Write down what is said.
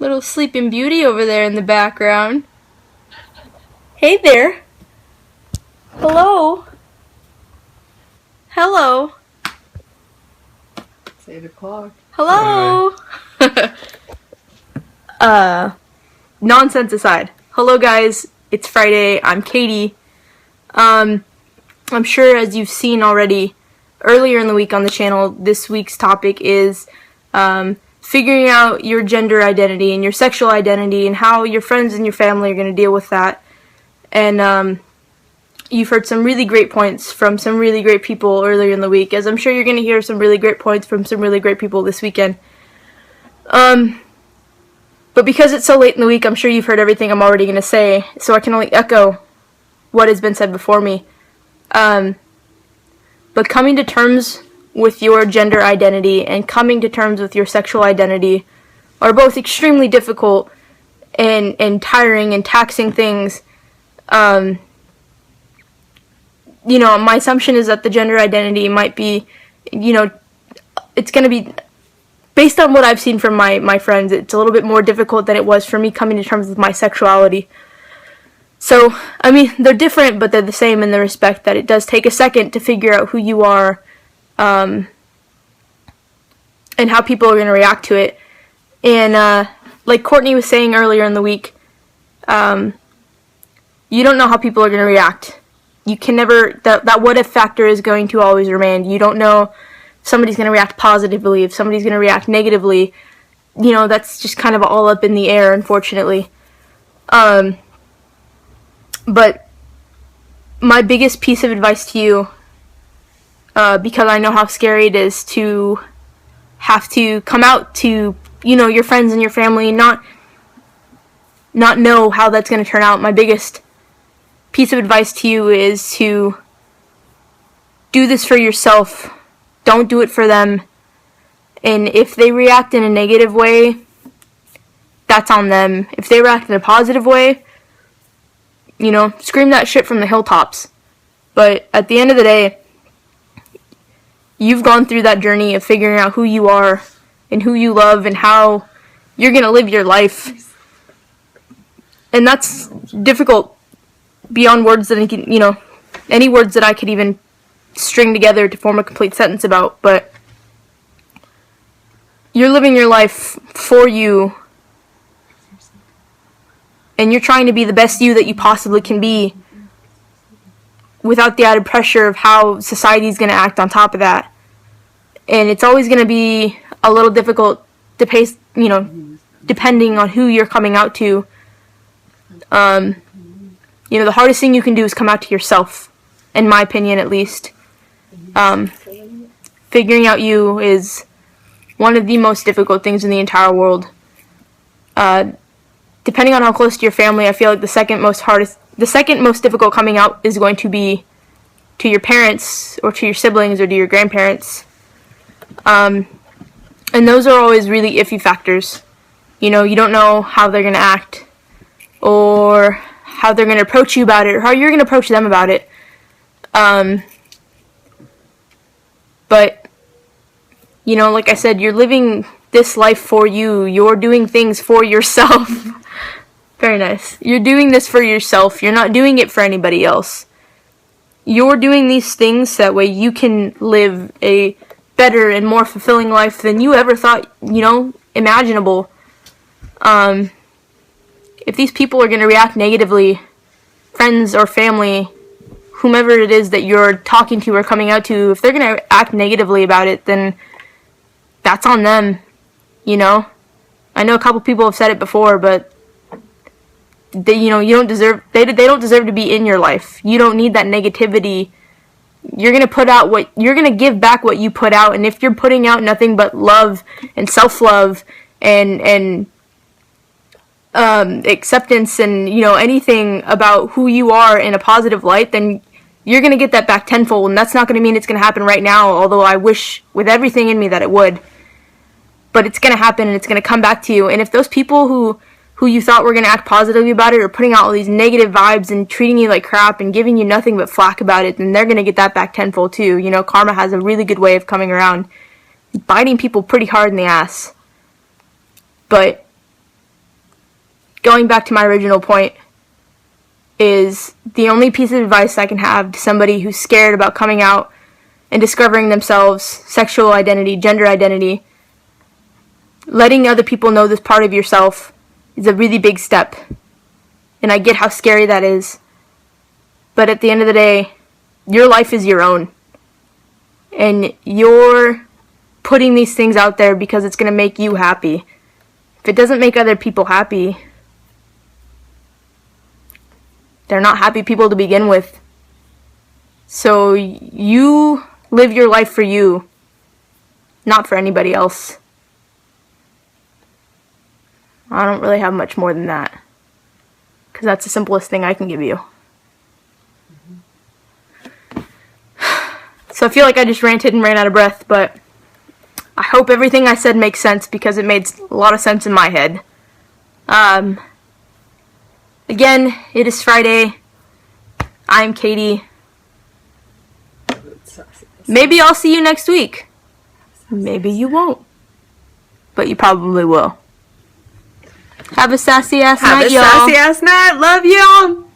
Little Sleeping Beauty over there in the background. Hey there. Hello. Hello. It's 8 o'clock. Hello. Nonsense aside. Hello guys, it's Friday. I'm Katie. I'm sure as you've seen already earlier in the week on the channel, this week's topic is figuring out your gender identity and your sexual identity and how your friends and your family are going to deal with that. And you've heard some really great points from some really great people earlier in the week, as I'm sure you're going to hear some really great points from some really great people this weekend. But because it's so late in the week, I'm sure you've heard everything I'm already going to say, so I can only echo what has been said before me. But coming to terms with your gender identity and coming to terms with your sexual identity are both extremely difficult and tiring and taxing things. My assumption is that the gender identity might be, it's going to be, based on what I've seen from my friends, it's a little bit more difficult than it was for me coming to terms with my sexuality. So, they're different, but they're the same in the respect that it does take a second to figure out who you are, and how people are going to react to it. And, like Courtney was saying earlier in the week, you don't know how people are going to react. You can never, that what if factor is going to always remain. You don't know if somebody's going to react positively, if somebody's going to react negatively. That's just kind of all up in the air, unfortunately. But my biggest piece of advice to you, because I know how scary it is to have to come out to, your friends and your family and not know how that's going to turn out. My biggest piece of advice to you is to do this for yourself. Don't do it for them. And if they react in a negative way, that's on them. If they react in a positive way, scream that shit from the hilltops. But at the end of the day, you've gone through that journey of figuring out who you are and who you love and how you're going to live your life. And that's difficult beyond words that I can, any words that I could even string together to form a complete sentence about. But you're living your life for you, and you're trying to be the best you that you possibly can be without the added pressure of how society's going to act on top of that. And it's always going to be a little difficult to pace, depending on who you're coming out to. The hardest thing you can do is come out to yourself, in my opinion at least. Figuring out you is one of the most difficult things in the entire world. Depending on how close to your family, I feel like the second most difficult coming out is going to be to your parents or to your siblings or to your grandparents. And those are always really iffy factors. You don't know how they're going to act or how they're going to approach you about it or how you're going to approach them about it. But, like I said, you're living this life for you. You're doing things for yourself. Very nice. You're doing this for yourself. You're not doing it for anybody else. You're doing these things so that way you can live a better and more fulfilling life than you ever thought, imaginable. If these people are going to react negatively, friends or family, whomever it is that you're talking to or coming out to, if they're going to act negatively about it, then that's on them. I know a couple people have said it before, but they don't deserve to be in your life. You don't need that negativity. You're going to give back what you put out, and if you're putting out nothing but love and self-love and acceptance and anything about who you are in a positive light, then you're going to get that back tenfold. And that's not going to mean it's going to happen right now, although I wish with everything in me that it would. But it's going to happen, and it's going to come back to you. And if those people who you thought were going to act positively about it are putting out all these negative vibes and treating you like crap and giving you nothing but flack about it, then they're going to get that back tenfold too. Karma has a really good way of coming around, biting people pretty hard in the ass. But going back to my original point, is the only piece of advice I can have to somebody who's scared about coming out and discovering themselves, sexual identity, gender identity. Letting other people know this part of yourself is a really big step. And I get how scary that is. But at the end of the day, your life is your own. And you're putting these things out there because it's going to make you happy. If it doesn't make other people happy, they're not happy people to begin with. So you live your life for you, not for anybody else. I don't really have much more than that, because that's the simplest thing I can give you. So I feel like I just ranted and ran out of breath, but I hope everything I said makes sense, because it made a lot of sense in my head. Again, it is Friday. I'm Katie. Maybe I'll see you next week. Maybe you won't. But you probably will. Have a sassy ass night, y'all. Have a sassy ass night. Love y'all.